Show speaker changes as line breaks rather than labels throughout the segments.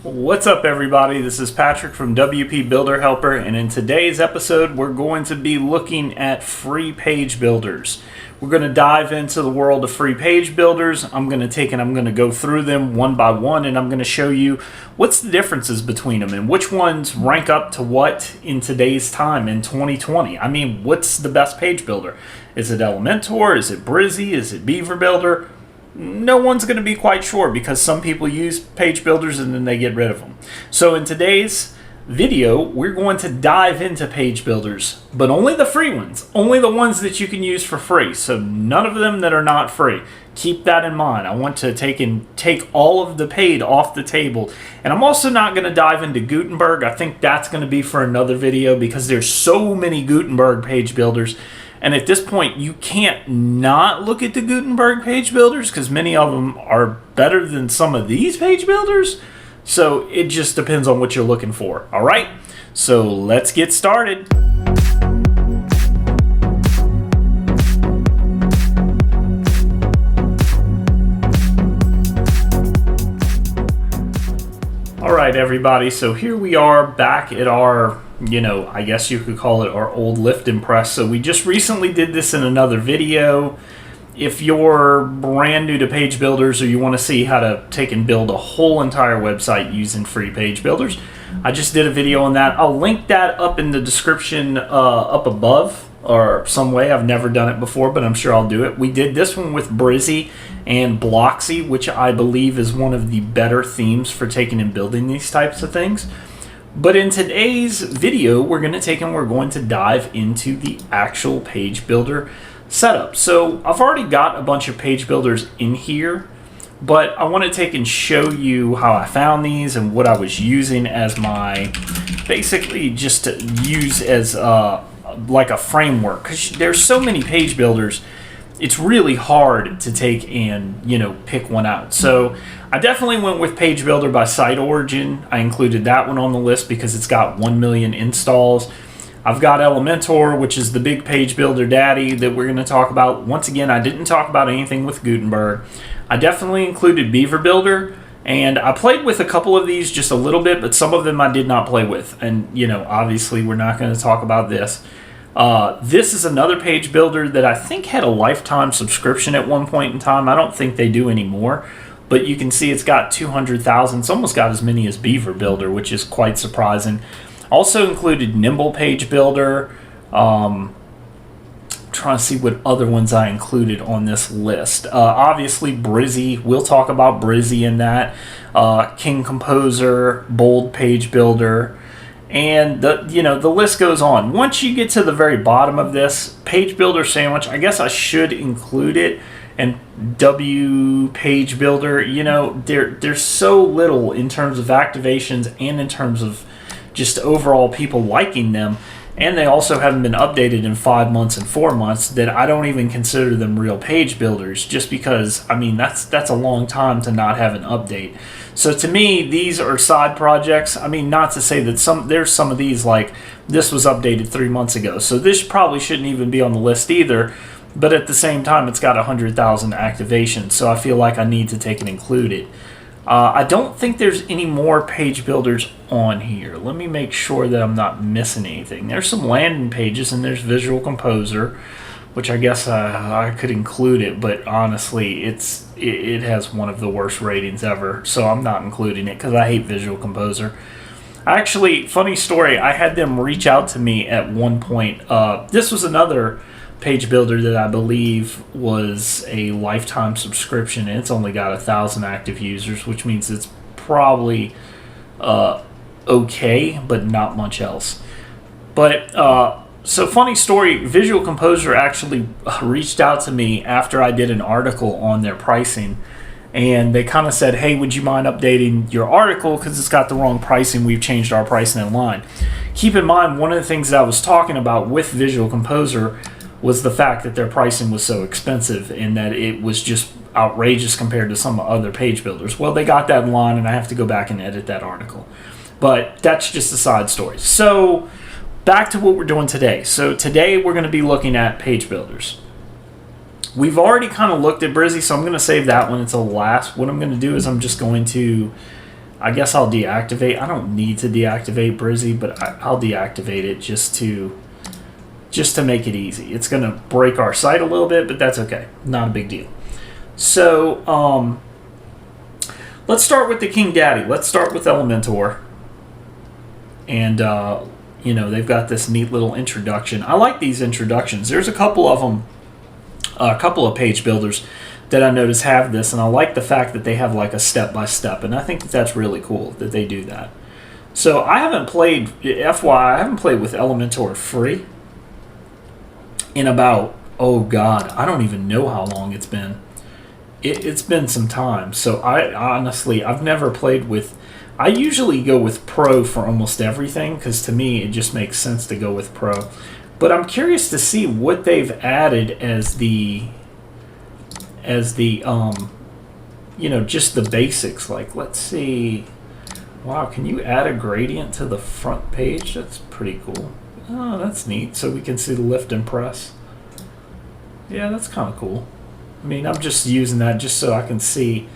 What's up, everybody? This is Patrick from wpbuilderhelper, and in today's episode we're going to be looking at free page builders. We're going to dive into the world of free page builders. I'm going to go through them one by one, and I'm going to show you what's the differences between them and which ones rank up to what in today's time in 2020. I mean, what's the best page builder? Is it Elementor? Is it Brizzy? Is it Beaver Builder? No one's going to be quite sure because some people use page builders and then they get rid of them. So in today's video, we're going to dive into page builders, but only the free ones, only the ones that you can use for free. So none of them that are not free. Keep that in mind. I want to take all of the paid off the table. And I'm also not going to dive into Gutenberg. I think that's going to be for another video because there's so many Gutenberg page builders. And at this point, you can't not look at the Gutenberg page builders because many of them are better than some of these page builders. So it just depends on what you're looking for. All right, so let's get started. All right, everybody, so here we are back at our, I guess you could call it our old lift and press. So we just recently did this in another video. If you're brand new to page builders or you want to see how to take and build a whole entire website using free page builders, I just did a video on that. I'll link that up in the description up above or some way. I've never done it before, but I'm sure I'll do it. We did this one with Brizzy and Bloxy, which I believe is one of the better themes for taking and building these types of things. But in today's video, we're going to dive into the actual page builder setup. So I've already got a bunch of page builders in here, but I want to take and show you how I found these and what I was using as basically just to use as like a framework, because there's so many page builders. It's really hard to take and pick one out. So I definitely went with Page Builder by SiteOrigin. I included that one on the list because it's got 1 million installs. I've got Elementor, which is the big page builder daddy that we're going to talk about. Once again, I didn't talk about anything with Gutenberg. I definitely included Beaver Builder, and I played with a couple of these just a little bit, but some of them I did not play with. And obviously we're not going to talk about this. This is another page builder that I think had a lifetime subscription at one point in time. I don't think they do anymore, but you can see it's got 200,000. It's almost got as many as Beaver Builder, which is quite surprising. Also included Nimble page builder. Trying to see what other ones I included on this list. Obviously Brizzy. We'll talk about Brizzy in that. King Composer, Bold page builder. And the list goes on. Once you get to the very bottom of this page builder sandwich, I guess I should include it. And W page builder, there's so little in terms of activations and in terms of just overall people liking them. And they also haven't been updated in 5 months and 4 months that I don't even consider them real page builders, just because, that's a long time to not have an update. So to me, these are side projects. Not to say that there's some of these, like this was updated 3 months ago. So this probably shouldn't even be on the list either. But at the same time, it's got 100,000 activations. So I feel like I need to take and include it. I don't think there's any more page builders on here. Let me make sure that I'm not missing anything. There's some landing pages and there's Visual Composer, which I guess I could include it, but honestly, it has one of the worst ratings ever, so I'm not including it because I hate Visual Composer. Actually, funny story, I had them reach out to me at one point. This was another page builder that I believe was a lifetime subscription, and it's only got 1,000 active users, which means it's probably okay, but not much else. But so funny story, Visual Composer actually reached out to me after I did an article on their pricing, and they kind of said, hey, would you mind updating your article because it's got the wrong pricing. We've changed our pricing in line. Keep in mind, one of the things that I was talking about with Visual Composer was the fact that their pricing was so expensive and that it was just outrageous compared to some other page builders. Well, they got that in line, and I have to go back and edit that article. But that's just a side story. So back to what we're doing today. So today we're going to be looking at page builders. We've already kind of looked at Brizzy, so I'm going to save that one until last. What I'm going to do is I'm just going to I guess I'll deactivate. I don't need to deactivate Brizzy, but I'll deactivate it just to make it easy. It's going to break our site a little bit, but that's okay. Not a big deal. So let's start with the King Daddy. Let's start with Elementor. And, you know, they've got this neat little introduction. I like these introductions. There's a couple of them, a couple of page builders that I notice have this, and I like the fact that they have like a step-by-step, and I think that that's really cool that they do that. So I haven't played, FYI, I haven't played with Elementor free in about, oh God, I don't even know how long it's been. It's been some time. So I honestly, I've never played with, I usually go with Pro for almost everything, because to me it just makes sense to go with Pro. But I'm curious to see what they've added as the you know, just the basics. Like, let's see. Wow, can you add a gradient to the front page? That's pretty cool. Oh, that's neat. So we can see the lift and press. Yeah, that's kind of cool. I mean, I'm just using that just so I can see.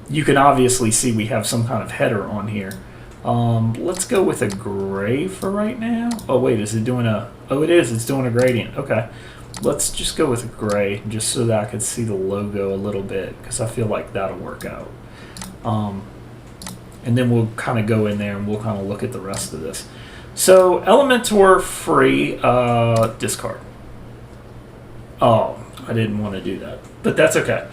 You can obviously see we have some kind of header on here. Let's go with a gray for right now. Oh wait, is it doing a, oh it is, it's doing a gradient. Okay. Let's just go with a gray just so that I can see the logo a little bit, because I feel like that'll work out. And then we'll kind of go in there and we'll kind of look at the rest of this. So Elementor free, discard. Oh, I didn't want to do that, but that's okay.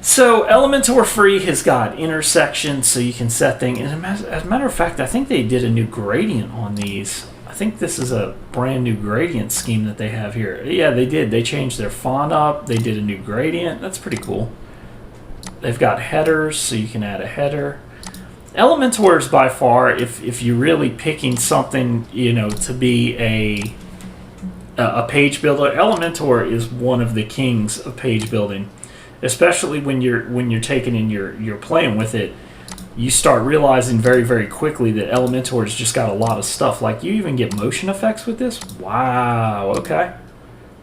So Elementor free has got intersections, so you can set things. And as a matter of fact, I think they did a new gradient on these. I think this is a brand new gradient scheme that they have here. Yeah, they did. They changed their font up. They did a new gradient. That's pretty cool. They've got headers, so you can add a header. Elementor is by far, if you're really picking something, you know, to be a page builder, Elementor is one of the kings of page building. Especially when you're taking and you're playing with it, you start realizing very, very quickly that Elementor's just got a lot of stuff. Like, you even get motion effects with this. Wow. Okay.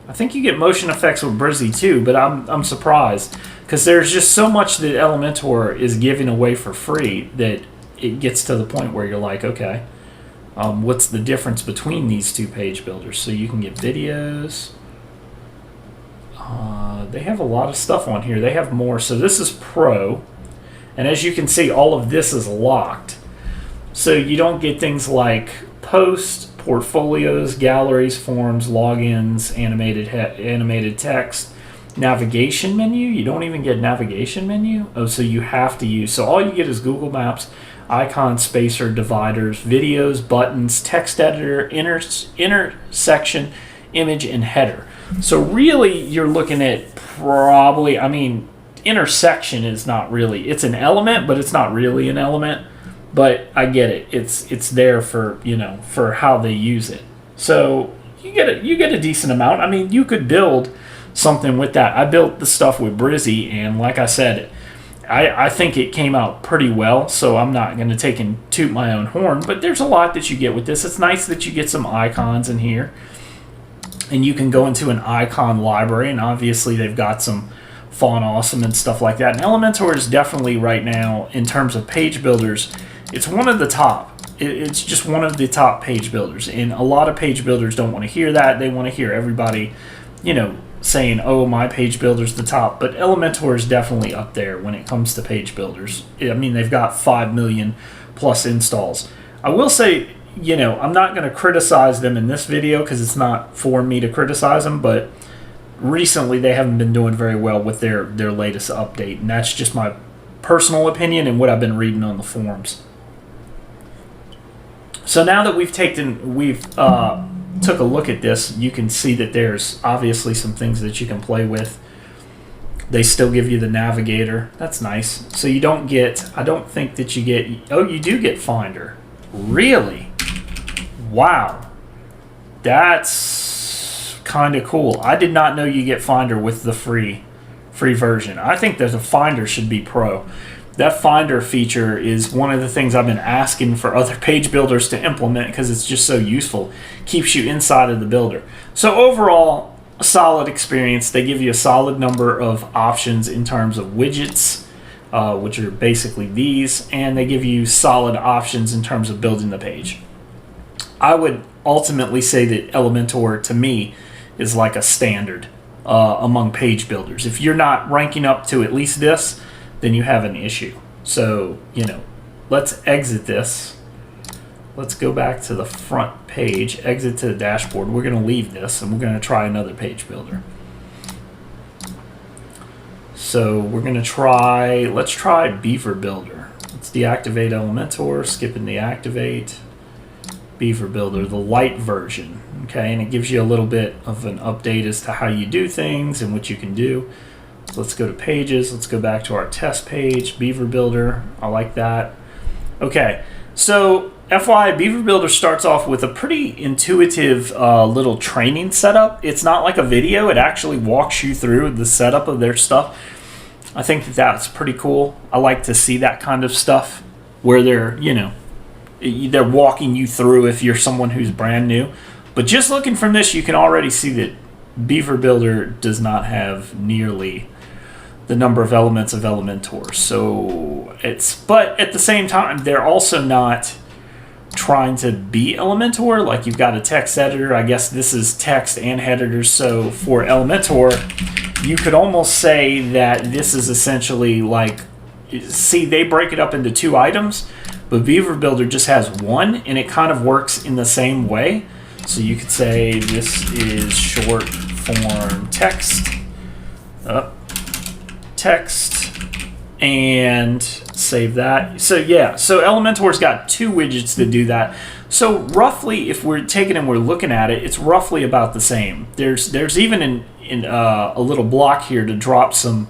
I think you get motion effects with Brizzy too, but I'm surprised, because there's just so much that Elementor is giving away for free that it gets to the point where you're like, okay, what's the difference between these two page builders? So you can get videos. They have a lot of stuff on here. They have more. So this is Pro. And as you can see, all of this is locked. So you don't get things like posts, portfolios, galleries, forms, logins, animated text, navigation menu. You don't even get navigation menu. Oh, so you have to use. So all you get is Google Maps, icon, spacer, dividers, videos, buttons, text editor, intersection, image, and header. So really, you're looking at probably, I mean, intersection is not really, it's an element, but it's not really an element. But I get it. It's there for, you know, for how they use it. So you get a decent amount. I mean, you could build something with that. I built the stuff with Brizzy, and like I said, I think it came out pretty well. So I'm not going to take and toot my own horn, but there's a lot that you get with this. It's nice that you get some icons in here, and you can go into an icon library, and obviously they've got some font awesome and stuff like that. And Elementor is definitely right now, in terms of page builders, it's one of the top. It's just one of the top page builders. And a lot of page builders don't want to hear that. They want to hear everybody, you know, saying, oh, my page builder's the top. But Elementor is definitely up there when it comes to page builders. I mean, they've got 5 million plus installs. I will say, you know, I'm not going to criticize them in this video because it's not for me to criticize them, but recently they haven't been doing very well with their latest update. And that's just my personal opinion and what I've been reading on the forums. So now that we've took a look at this, you can see that there's obviously some things that you can play with. They still give you the navigator. That's nice. So you don't get, I don't think that you get, oh, you do get Finder. Really? Wow. That's kind of cool. I did not know you get Finder with the free version. I think that the Finder should be Pro. That Finder feature is one of the things I've been asking for other page builders to implement because it's just so useful. Keeps you inside of the builder. So overall, a solid experience. They give you a solid number of options in terms of widgets. which are basically these, and they give you solid options in terms of building the page. I would ultimately say that Elementor, to me, is like a standard among page builders. If you're not ranking up to at least this, then you have an issue. So, let's exit this. Let's go back to the front page, exit to the dashboard. We're going to leave this, and we're going to try another page builder. So we're going to let's try Beaver Builder. Let's deactivate Elementor, skipping the activate. Beaver Builder, the light version. Okay, and it gives you a little bit of an update as to how you do things and what you can do. So let's go to pages. Let's go back to our test page, Beaver Builder. I like that. Okay, so FYI, Beaver Builder starts off with a pretty intuitive little training setup. It's not like a video. It actually walks you through the setup of their stuff. I think that that's pretty cool. I like to see that kind of stuff where they're walking you through if you're someone who's brand new. But just looking from this, you can already see that Beaver Builder does not have nearly the number of elements of Elementor. So but at the same time, they're also not trying to be Elementor. Like, you've got a text editor. I guess this is text and headers. So for Elementor, you could almost say that this is essentially like, see, they break it up into 2 items, but Beaver Builder just has 1, and it kind of works in the same way. So you could say this is short form text, and save that. So yeah, so Elementor's got 2 widgets to do that. So roughly, if we're taking and we're looking at it, it's roughly about the same. There's even a little block here to drop some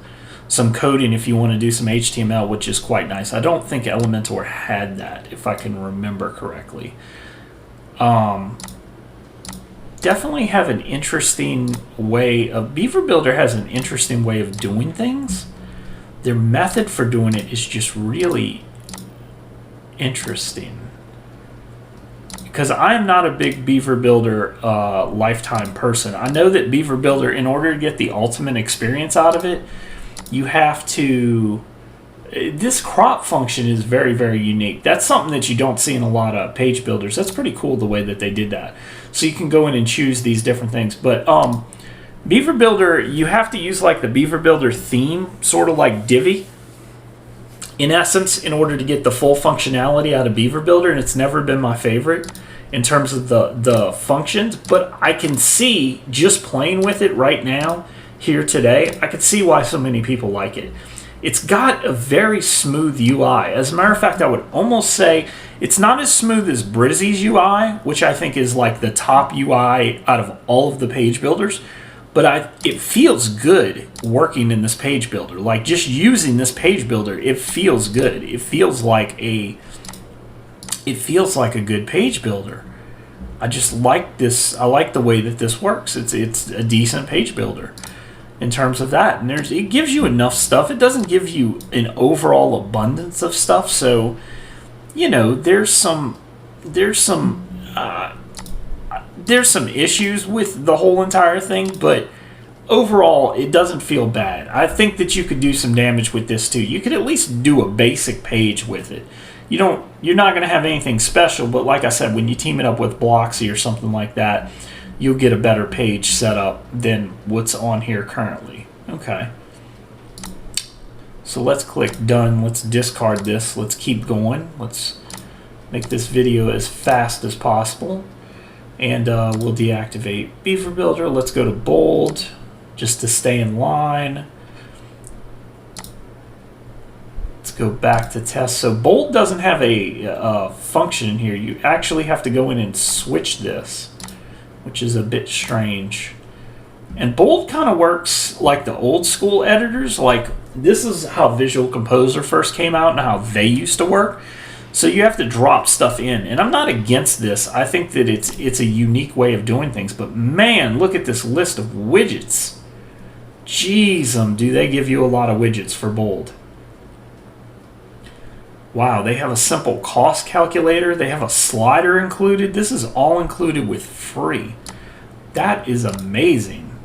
coding if you want to do some HTML, which is quite nice. I don't think Elementor had that, if I can remember correctly. Definitely have an interesting way of, Beaver Builder has an interesting way of doing things. Their method for doing it is just really interesting. Because I am not a big Beaver Builder lifetime person. I know that Beaver Builder, in order to get the ultimate experience out of it, you have to, this crop function is very, very unique. That's something that you don't see in a lot of page builders. That's pretty cool the way that they did that. So you can go in and choose these different things. But Beaver Builder, you have to use like the Beaver Builder theme, sort of like Divi, in essence, in order to get the full functionality out of Beaver Builder. And it's never been my favorite in terms of the functions. But I can see, just playing with it right now, here today, I could see why so many people like it. It's got a very smooth UI. As a matter of fact, I would almost say it's not as smooth as brizzy's UI, which I think is like the top UI out of all of the page builders. But it feels good working in this page builder. Like, just using this page builder, it feels good. It feels like a good page builder. I just like this. I like the way that this works. It's a decent page builder in terms of that, and it gives you enough stuff. It doesn't give you an overall abundance of stuff. So, there's some issues with the whole entire thing, but overall, it doesn't feel bad. I think that you could do some damage with this too. You could at least do a basic page with it. You're not going to have anything special, but like I said, when you team it up with Bloxy or something like that, you'll get a better page set up than what's on here currently. Okay. So let's click done. Let's discard this. Let's keep going. Let's make this video as fast as possible. And we'll deactivate Beaver Builder. Let's go to bold just to stay in line. Let's go back to test. So bold doesn't have a function in here. You actually have to go in and switch this, which is a bit strange. And bold kind of works like the old school editors. Like, this is how Visual Composer first came out and how they used to work. So you have to drop stuff in. And I'm not against this. I think that it's a unique way of doing things. But man, look at this list of widgets. Jeez, do they give you a lot of widgets for bold. Wow, they have a simple cost calculator. They have a slider included. This is all included with free. That is amazing.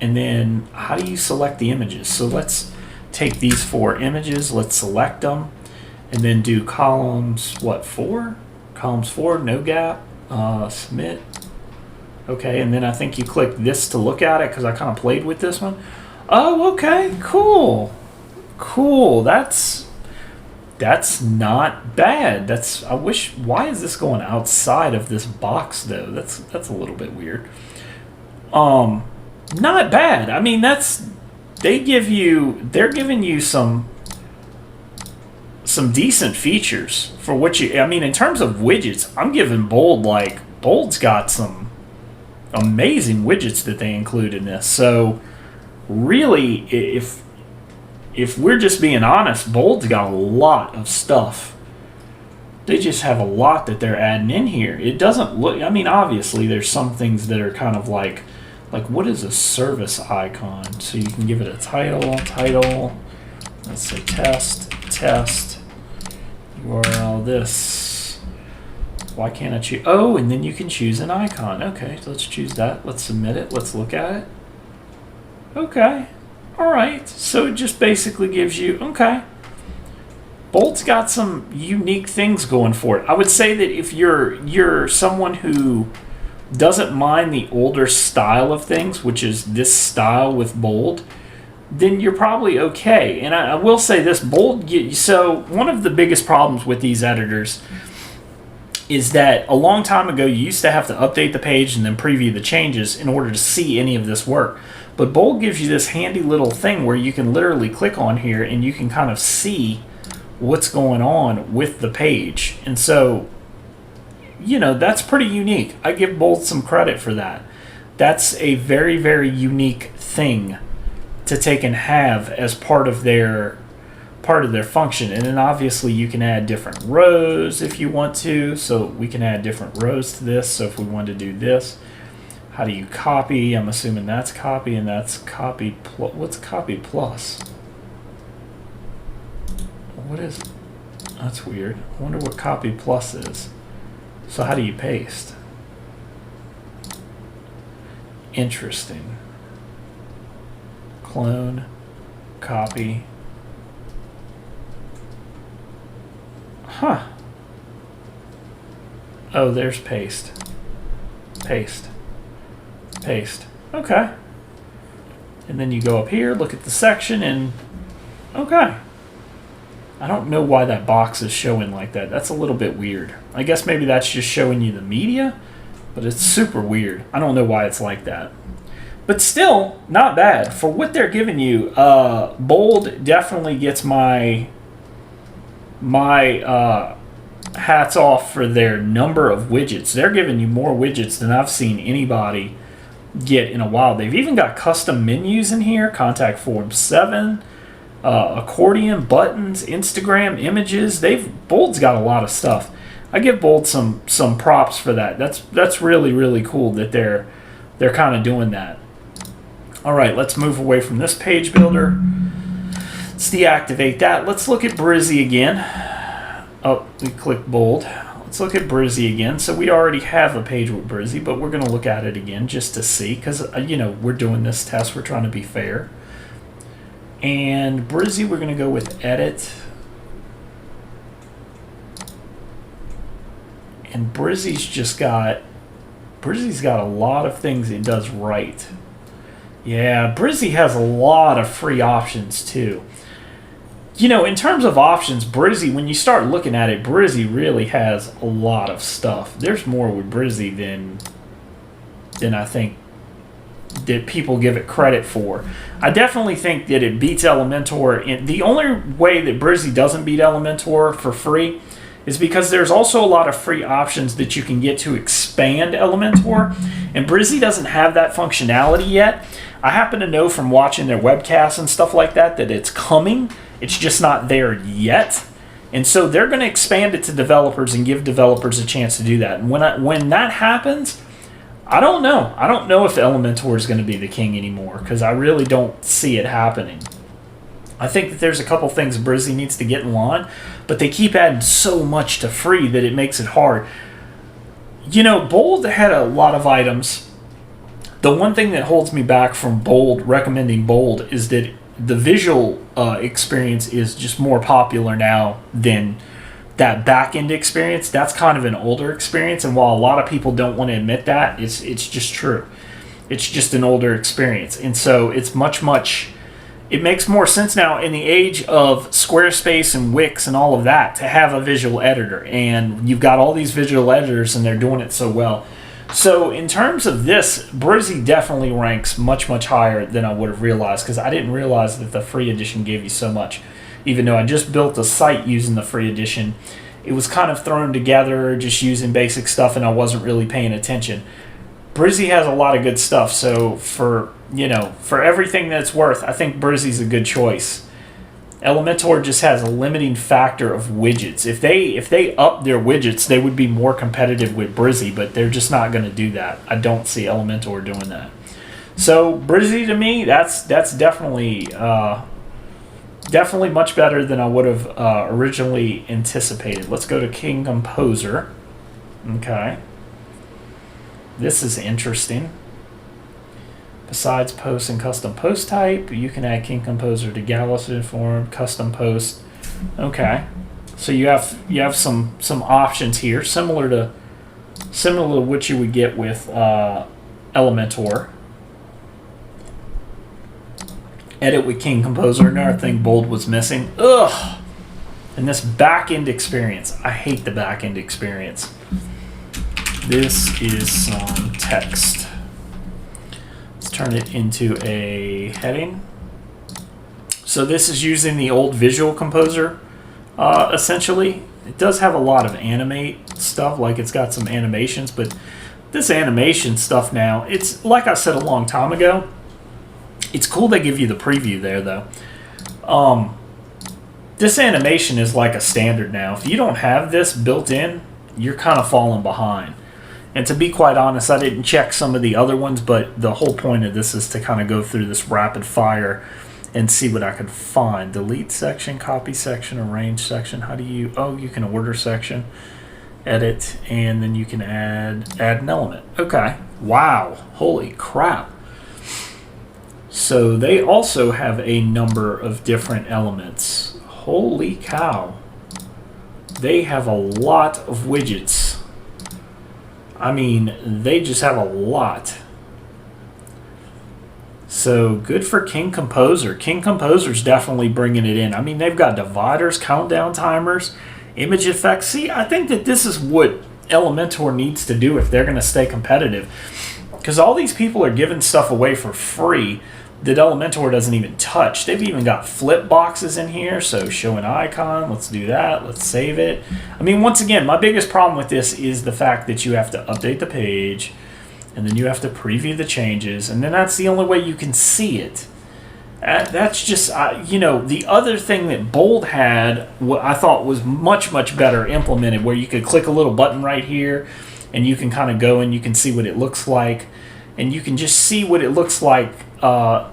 And then how do you select the images? So let's take these 4 images, let's select them, and then do columns, what, 4? Columns 4, no gap, submit. Okay, and then I think you click this to look at it because I kind of played with this one. Oh, okay, cool. Cool, that's not bad. I wish, why is this going outside of this box though? That's a little bit weird. Not bad. I mean, they're giving you some decent features for what you, I mean, in terms of widgets, I'm giving Bold's got some amazing widgets that they include in this. So really, if we're just being honest, Bold's got a lot of stuff. They just have a lot that they're adding in here. It doesn't look, I mean, obviously there's some things that are kind of like what is a service icon? So you can give it a title, let's say test, URL this. Why can't I choose? Oh, and then you can choose an icon. Okay, so let's choose that. Let's submit it. Let's look at it. Okay. All right. So it just basically gives you, okay. Bold's got some unique things going for it. I would say that if you're someone who doesn't mind the older style of things, which is this style with Bold, then you're probably okay. And I will say this, Bold, so one of the biggest problems with these editors is that a long time ago you used to have to update the page and then preview the changes in order to see any of this work. But Bold gives you this handy little thing where you can literally click on here and you can kind of see what's going on with the page. And so, you know, that's pretty unique. I give Bold some credit for that. That's a very, very unique thing to take and have as part of their function. And then obviously you can add different rows if you want to. So we can add different rows to this. So if we wanted to do this, how do you copy? I'm assuming that's copy, and that's copy plus. What's copy plus? What is, that's weird. I wonder what copy plus is. So how do you paste? Interesting. Clone, copy. Huh. Oh, there's paste. Paste. Paste. Okay. And then you go up here, look at the section, and okay. I don't know why that box is showing like that. That's a little bit weird. I guess maybe that's just showing you the media, but it's super weird. I don't know why it's like that. But still, not bad. For what they're giving you, Bold definitely gets my hats off for their number of widgets. They're giving you more widgets than I've seen anybody get in a while. They've even got custom menus in here, contact form 7, accordion, buttons, Instagram, images. Bold's got a lot of stuff. I give Bold some props for that. That's really, really cool that they're kind of doing that. All right, let's move away from this page builder. Let's deactivate that. Let's look at Brizzy again. Oh, we clicked Bold. Let's look at Brizzy again. So we already have a page with Brizzy, but we're going to look at it again just to see, because you know, we're doing this test. We're trying to be fair. And Brizzy, we're going to go with Edit. And Brizzy's got a lot of things it does right. Yeah, Brizzy has a lot of free options too. You know, in terms of options, Brizzy, when you start looking at it, Brizzy really has a lot of stuff. There's more with Brizzy than I think that people give it credit for. I definitely think that it beats Elementor. The only way that Brizzy doesn't beat Elementor for free is because there's also a lot of free options that you can get to expand Elementor, and Brizzy doesn't have that functionality yet. I happen to know from watching their webcasts and stuff like that that it's coming. It's just not there yet. And so they're going to expand it to developers and give developers a chance to do that. And when that happens, I don't know. I don't know if Elementor is going to be the king anymore, because I really don't see it happening. I think that there's a couple things Brizzy needs to get in line, but they keep adding so much to free that it makes it hard. You know, Bold had a lot of items. The one thing that holds me back from recommending Bold is that the visual experience is just more popular now than that back end experience. That's kind of an older experience, and while a lot of people don't want to admit that, it's just true. It's just an older experience, and so it's much. It makes more sense now in the age of Squarespace and Wix and all of that to have a visual editor, and you've got all these visual editors, and they're doing it so well. So in terms of this, Brizzy definitely ranks much higher than I would have realized, because I didn't realize that the free edition gave you so much. Even though I just built a site using the free edition, it was kind of thrown together just using basic stuff, and I wasn't really paying attention. Brizzy has a lot of good stuff, so for everything that it's worth, I think Brizzy's a good choice. Elementor just has a limiting factor of widgets. If they up their widgets, they would be more competitive with Brizzy, but they're just not going to do that. I don't see Elementor doing that. So Brizzy, to me, that's definitely much better than I would have originally anticipated. Let's go to King Composer. Okay, this is interesting. Besides post and custom post type, you can add King Composer to Gallup form, custom post. Okay, so you have some options here, similar to what you would get with Elementor. Edit with King Composer. Another thing Bold was missing. Ugh. And this back end experience. I hate the back end experience. This is some text. Turn it into a heading. So this is using the old Visual Composer, essentially. It does have a lot of animate stuff, like it's got some animations, but this animation stuff now, it's like I said a long time ago, it's cool they give you the preview there, though. This animation is like a standard now. If you don't have this built in, you're kind of falling behind. And to be quite honest, I didn't check some of the other ones, but the whole point of this is to kind of go through this rapid fire and see what I could find. Delete section, copy section, arrange section. How do you... Oh, you can order section, edit, and then you can add an element. Okay. Wow. Holy crap. So they also have a number of different elements. Holy cow. They have a lot of widgets. I mean, they just have a lot. So good for King Composer. King Composer's definitely bringing it in. I mean, they've got dividers, countdown timers, image effects. See, I think that this is what Elementor needs to do if they're going to stay competitive. Because all these people are giving stuff away for free that Elementor doesn't even touch. They've even got flip boxes in here, so show an icon. Let's do that. Let's save it. I mean, once again, my biggest problem with this is the fact that you have to update the page, and then you have to preview the changes, and then that's the only way you can see it. That's just, the other thing that Bold had, what I thought was much better implemented, where you could click a little button right here, and you can kind of go and you can see what it looks like, and you can just see what it looks like on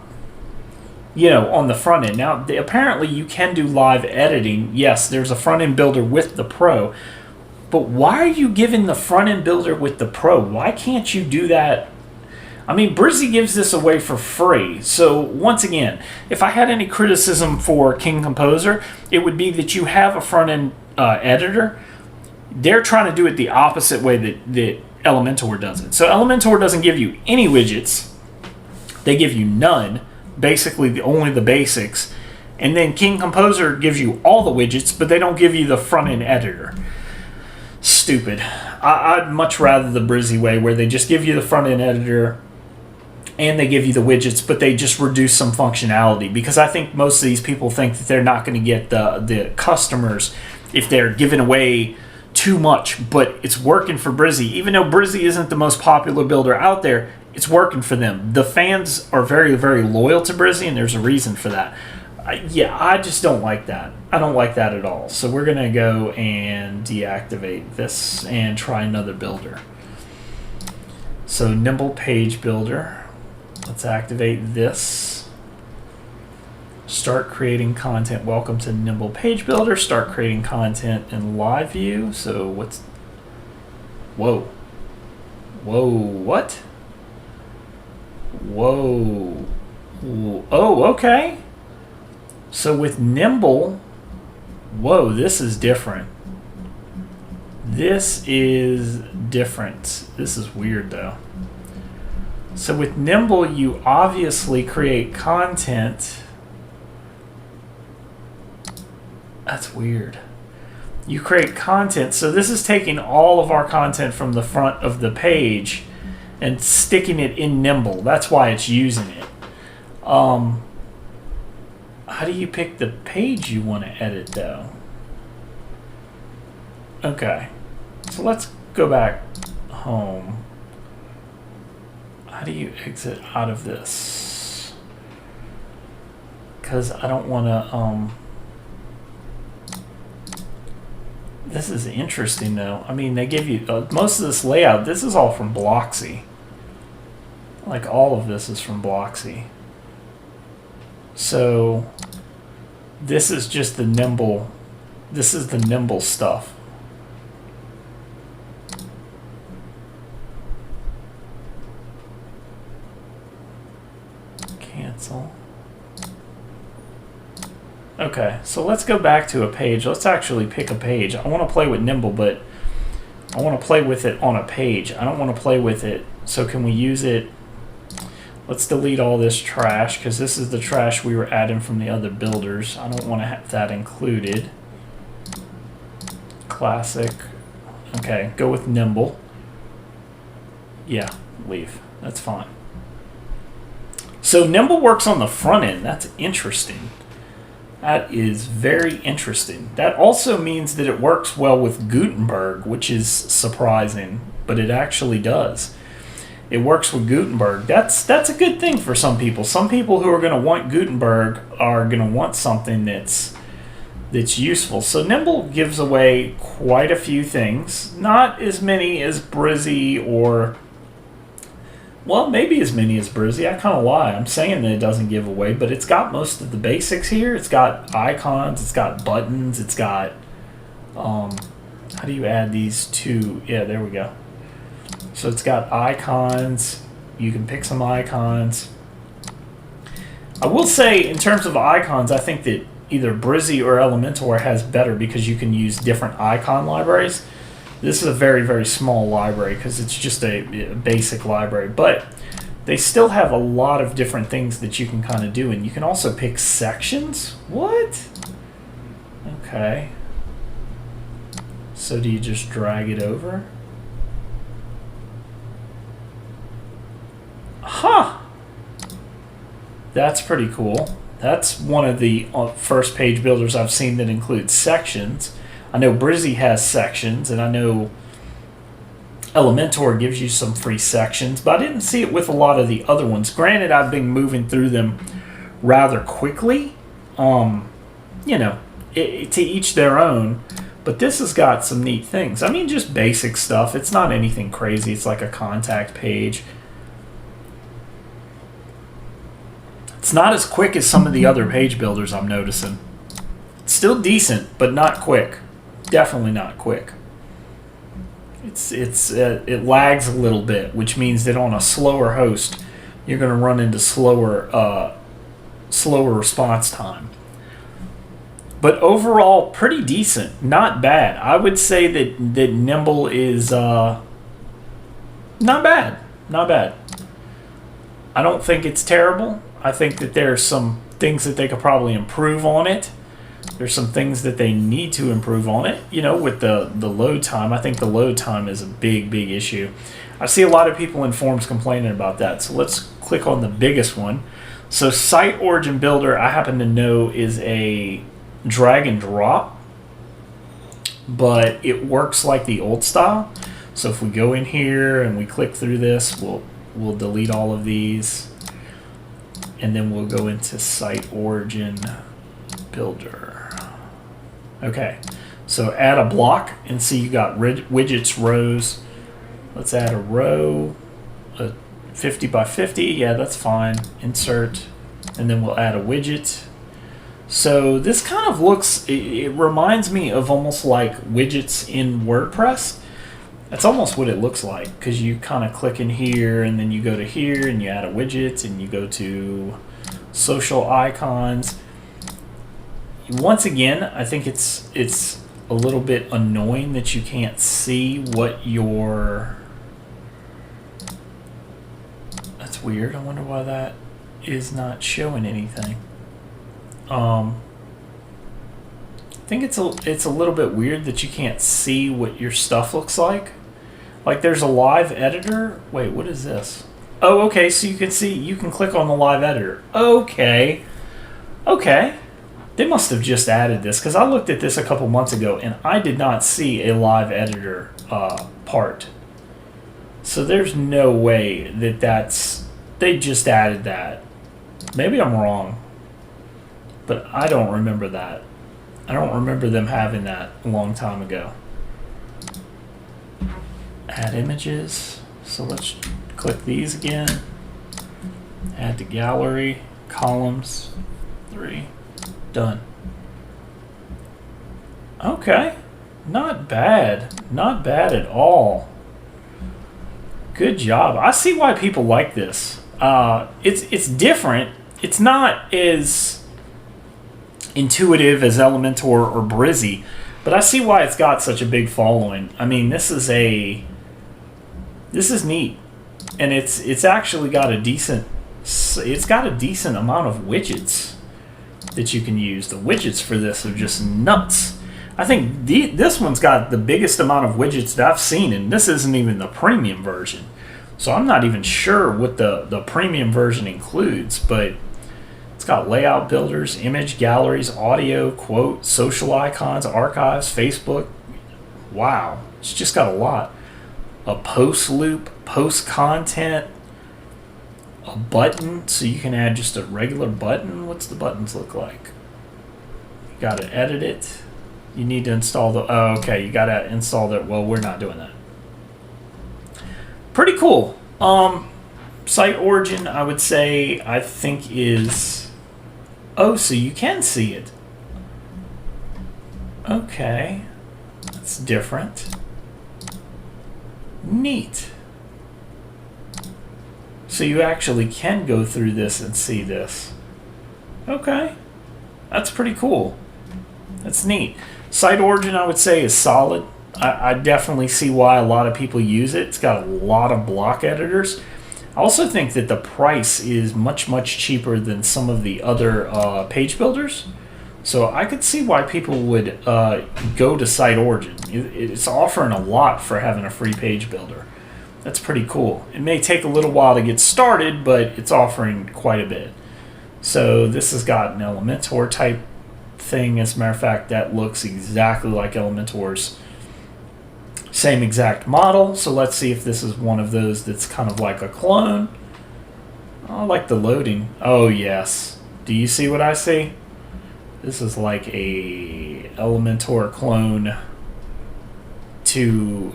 the front end. Now, apparently you can do live editing. Yes, there's a front end builder with the Pro, but why are you giving the front end builder with the Pro? Why can't you do that? I mean, Brizzy gives this away for free. So once again, if I had any criticism for King Composer, it would be that you have a front end editor. They're trying to do it the opposite way that Elementor does it. So Elementor doesn't give you any widgets. They give you none, basically only the basics. And then King Composer gives you all the widgets, but they don't give you the front-end editor. Stupid. I'd much rather the Brizzy way, where they just give you the front-end editor and they give you the widgets, but they just reduce some functionality. Because I think most of these people think that they're not going to get the customers if they're giving away too much, but it's working for Brizzy. Even though Brizzy isn't the most popular builder out there, it's working for them. The fans are very loyal to Brizzy, and there's a reason for that. I just don't like that. I don't like that at all. So we're going to go and deactivate this and try another builder. So Nimble Page Builder. Let's activate this. Start creating content. Welcome to Nimble Page Builder. Start creating content in live view. So what's... Whoa. What? Whoa. Oh, okay. So with nimble, whoa, this is different. This is different. This is weird though. So with nimble, you obviously create content. That's weird. You create content. So this is taking all of our content from the front of the page and sticking it in nimble. That's why it's using it. How do you pick the page you want to edit though? Okay. So let's go back home. How do you exit out of this? Because I don't want to... This is interesting though. I mean, they give you... most of this layout, this is all from Bloxy. Like all of this is from Bloxy. So this is just the nimble... This is the nimble stuff. Cancel. Okay, so let's go back to a page. Let's actually pick a page. I want to play with nimble, but I want to play with it on a page. I don't want to play with it. So can we use it? Let's delete all this trash because this is the trash we were adding from the other builders. I don't want to have that included. Classic. Okay, go with nimble. Yeah, leave. That's fine. So nimble works on the front end. That's interesting. That is very interesting. That also means that it works well with Gutenberg, which is surprising, but it actually does. It works with Gutenberg. That's a good thing for some people. Some people who are going to want Gutenberg are going to want something that's useful. So nimble gives away quite a few things. Not as many as brizzy or... well, maybe as many as brizzy. I kind of lie. I'm saying that it doesn't give away, but it's got most of the basics here. It's got icons. It's got buttons. It's got... how do you add these to... yeah, there we go. So it's got icons. You can pick some icons. I will say, in terms of icons, I think that either brizzy or Elementor has better because you can use different icon libraries. This is a very, very small library because it's just a basic library, but they still have a lot of different things that you can kind of do, and you can also pick sections. What? Okay. So do you just drag it over? Huh. That's pretty cool. That's one of the first page builders I've seen that includes sections. I know brizzy has sections, and I know Elementor gives you some free sections, but I didn't see it with a lot of the other ones. Granted, I've been moving through them rather quickly. You know, to each their own, but this has got some neat things. I mean, just basic stuff. It's not anything crazy. It's like a contact page. It's not as quick as some of the other page builders I'm noticing. It's still decent, but not quick. Definitely not quick. It lags a little bit, which means that on a slower host, you're going to run into slower response time. But overall, pretty decent. Not bad. I would say that nimble is not bad. Not bad. I don't think it's terrible. I think that there's some things that they could probably improve on it. There's some things that they need to improve on it. You know, with the load time, I think the load time is a big, big issue. I see a lot of people in forums complaining about that. So let's click on the biggest one. So SiteOrigin Builder, I happen to know, is a drag and drop, but it works like the old style. So if we go in here and we click through this, we'll delete all of these. And then we'll go into SiteOrigin Builder. Okay, so add a block and see you got widgets, rows. Let's add a row, a 50 by 50. Yeah, that's fine. Insert, and then we'll add a widget. So this kind of looks, it reminds me of almost like widgets in WordPress. That's almost what it looks like, because you kind of click in here and then you go to here and you add a widget and you go to social icons. once again, I think it's a little bit annoying that you can't see what your... That's weird. I wonder why that is not showing anything. I think it's a little bit weird that you can't see what your stuff looks like. Like there's a live editor. Wait, what is this? Oh, okay, so you can see, you can click on the live editor. Okay. Okay. They must have just added this, because I looked at this a couple months ago and I did not see a live editor part. So there's no way that they just added that. Maybe I'm wrong, but I don't remember that. I don't remember them having that a long time ago. Add images. So let's click these again. Add to gallery, columns, 3. Done. Okay. Not bad. Not bad at all. Good job. I see why people like this. It's different. It's not as intuitive as Elementor or Brizzy, but I see why it's got such a big following. I mean, this is neat, and it's actually got a decent amount of widgets that you can use. The widgets for this are just nuts. I think this one's got the biggest amount of widgets that I've seen, and this isn't even the premium version. So I'm not even sure what the premium version includes, but it's got layout builders, image galleries, audio, quote, social icons, archives, Facebook. Wow, it's just got a lot. A post loop, post content, a button, so you can add just a regular button. What's the buttons look like? You got to edit it. You need to install the... Oh, okay, you got to install that. Well, we're not doing that. Pretty cool. SiteOrigin, I would say, I think is... Oh, so you can see it. Okay. That's different. Neat. So you actually can go through this and see this. Okay. That's pretty cool. That's neat. SiteOrigin, I would say, is solid. I definitely see why a lot of people use it. It's got a lot of block editors. I also think that the price is much, much cheaper than some of the other page builders. So I could see why people would go to SiteOrigin. It's offering a lot for having a free page builder. That's pretty cool. It may take a little while to get started, but it's offering quite a bit. So this has got an Elementor type thing. As a matter of fact, that looks exactly like Elementor's. Same exact model. So let's see if this is one of those that's kind of like a clone. I like the loading. Oh yes. Do you see what I see? This is like a Elementor clone to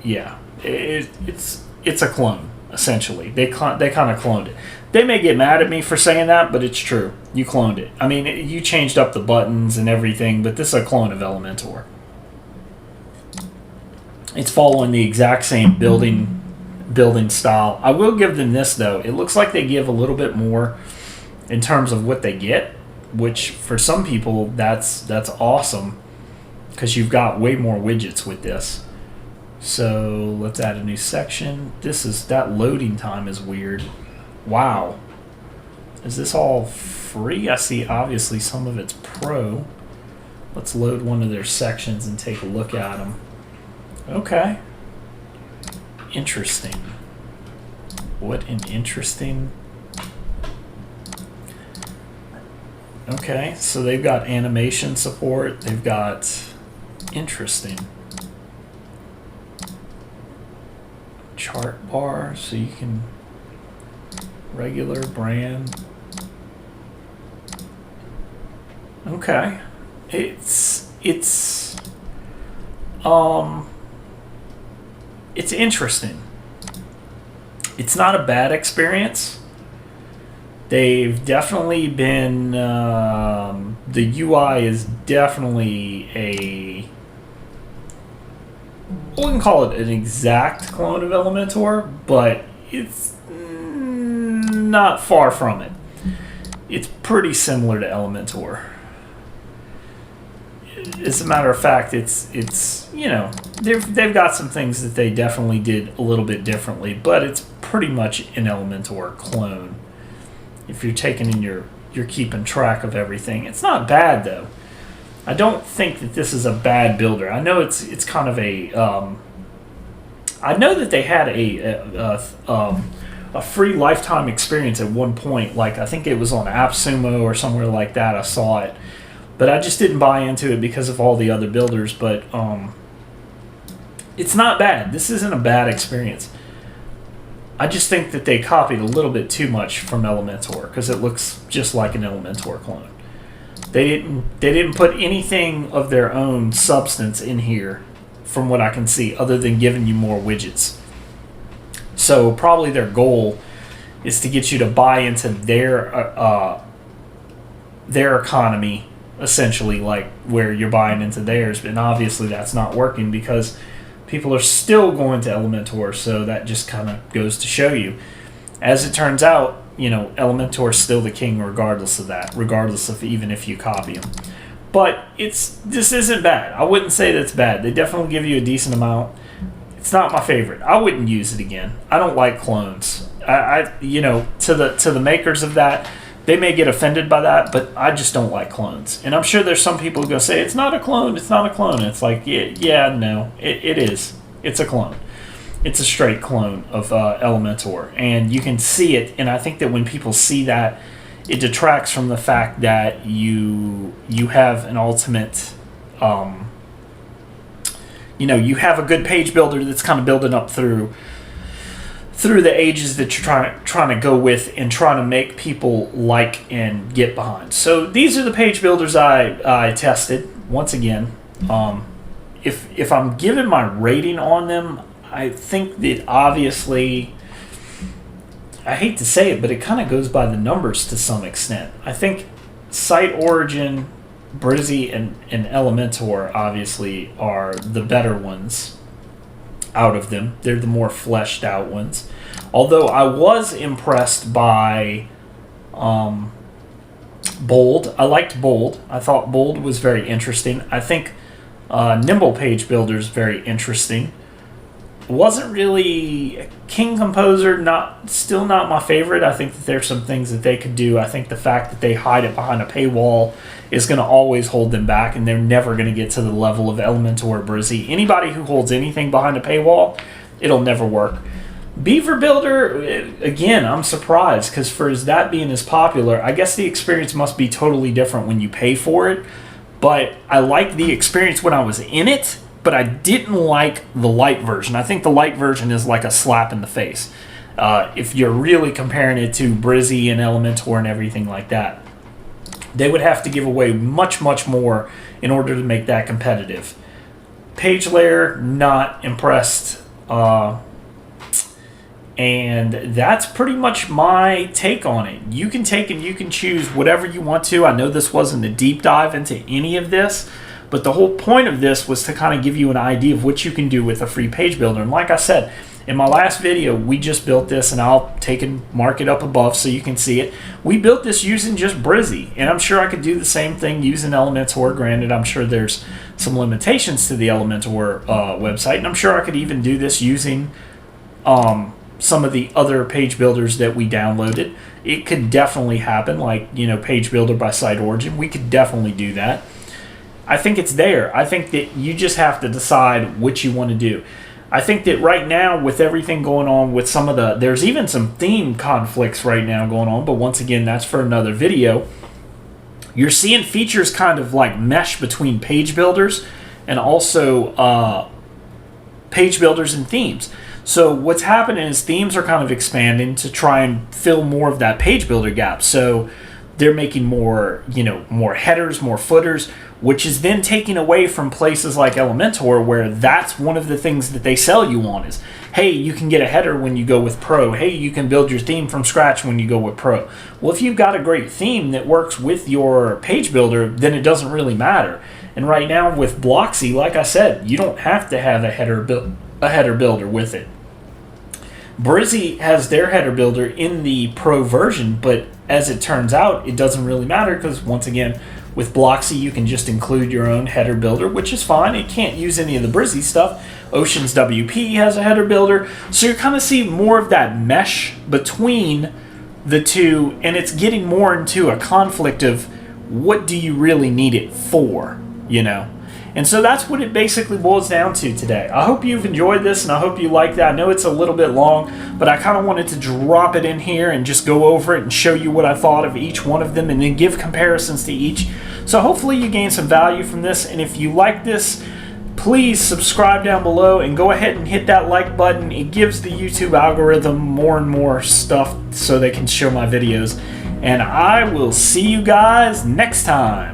yeah. It's a clone, essentially. They kind of cloned it. They may get mad at me for saying that, but it's true. You cloned it. I mean, you changed up the buttons and everything, but this is a clone of Elementor. It's following the exact same building style. I will give them this, though. It looks like they give a little bit more in terms of what they get, which for some people, that's awesome because you've got way more widgets with this. So let's add a new section. That loading time is weird. Wow. Is this all free? I see obviously some of it's pro. Let's load one of their sections and take a look at them. Okay. Interesting. What an interesting... Okay, so they've got animation support. They've got... Interesting. Chart bar, so you can... Regular, brand. Okay. It's interesting. It's not a bad experience. They've definitely been the UI is definitely a, we can call it an exact clone of Elementor, but it's not far from it. It's pretty similar to Elementor. as a matter of fact, it's you know, they've got some things that they definitely did a little bit differently, but it's pretty much an Elementor clone. If you're taking in you're keeping track of everything. It's not bad though. I don't think that this is a bad builder. I know it's kind of a I know that they had a free lifetime experience at one point. Like I think it was on AppSumo or somewhere like that. I saw it, but I just didn't buy into it because of all the other builders. But it's not bad. This isn't a bad experience. I just think that they copied a little bit too much from Elementor because it looks just like an Elementor clone. They didn't put anything of their own substance in here, from what I can see, other than giving you more widgets. So probably their goal is to get you to buy into their economy, essentially, like where you're buying into theirs. And obviously that's not working because people are still going to Elementor, so that just kind of goes to show you. As it turns out, you know, Elementor is still the king regardless of that, regardless of even if you copy them. But this isn't bad. I wouldn't say that's bad. They definitely give you a decent amount. It's not my favorite. I wouldn't use it again. I don't like clones. I you know, to the makers of that, they may get offended by that, but I just don't like clones. And I'm sure there's some people who go say, it's not a clone, it's not a clone. And it's like, yeah, no, it is. It's a clone. It's a straight clone of Elementor. And you can see it, and I think that when people see that, it detracts from the fact that you have an ultimate, you know, you have a good page builder that's kind of building up through the ages that you're trying to go with and trying to make people like and get behind. So these are the page builders I tested. Once again, if I'm giving my rating on them, I think that obviously, I hate to say it, but it kind of goes by the numbers to some extent. I think SiteOrigin, Brizzy, and Elementor obviously are the better ones out of them. They're the more fleshed out ones. Although I was impressed by Bold. I liked Bold. I thought Bold was very interesting. I think Nimble Page Builder is very interesting. Wasn't really King Composer, still not my favorite. I think that there's some things that they could do. I think the fact that they hide it behind a paywall is going to always hold them back, and they're never going to get to the level of Elementor or Brizzy. Anybody who holds anything behind a paywall, it'll never work. Beaver Builder, again, I'm surprised, because for that being as popular, I guess the experience must be totally different when you pay for it. But I liked the experience when I was in it, but I didn't like the light version. I think the light version is like a slap in the face. If you're really comparing it to Brizzy and Elementor and everything like that, they would have to give away much, much more in order to make that competitive. Page layer, not impressed. And that's pretty much my take on it. You can take and you can choose whatever you want to. I know this wasn't a deep dive into any of this, but the whole point of this was to kind of give you an idea of what you can do with a free page builder. And like I said, in my last video, we just built this, and I'll take and mark it up above so you can see it. We built this using just Brizzy, and I'm sure I could do the same thing using Elementor. Granted, I'm sure there's some limitations to the Elementor website, and I'm sure I could even do this using some of the other page builders that we downloaded. It could definitely happen, like, you know, Page Builder by SiteOrigin. We could definitely do that. I think it's there. I think that you just have to decide what you want to do. I think that right now, with everything going on with some of there's even some theme conflicts right now going on, but once again, that's for another video. You're seeing features kind of like mesh between page builders and also page builders and themes. So what's happening is themes are kind of expanding to try and fill more of that page builder gap. So they're making more, more headers, more footers, which is then taking away from places like Elementor, where that's one of the things that they sell you on is, hey, you can get a header when you go with Pro. Hey, you can build your theme from scratch when you go with Pro. Well, if you've got a great theme that works with your page builder, then it doesn't really matter. And right now with Blocksy, like I said, you don't have to have a header builder with it. Brizzy has their header builder in the Pro version, but as it turns out, it doesn't really matter because, once again, With Blocksy, you can just include your own header builder, which is fine. It can't use any of the brizzy stuff. Oceans WP has a header builder. So you're kind of seeing more of that mesh between the two, and it's getting more into a conflict of what do you really need it for, you know? And so that's what it basically boils down to today. I hope you've enjoyed this, and I hope you like that. I know it's a little bit long, but I kind of wanted to drop it in here and just go over it and show you what I thought of each one of them and then give comparisons to each. So hopefully you gain some value from this, and if you like this, please subscribe down below and go ahead and hit that like button. It gives the YouTube algorithm more and more stuff so they can show my videos. And I will see you guys next time.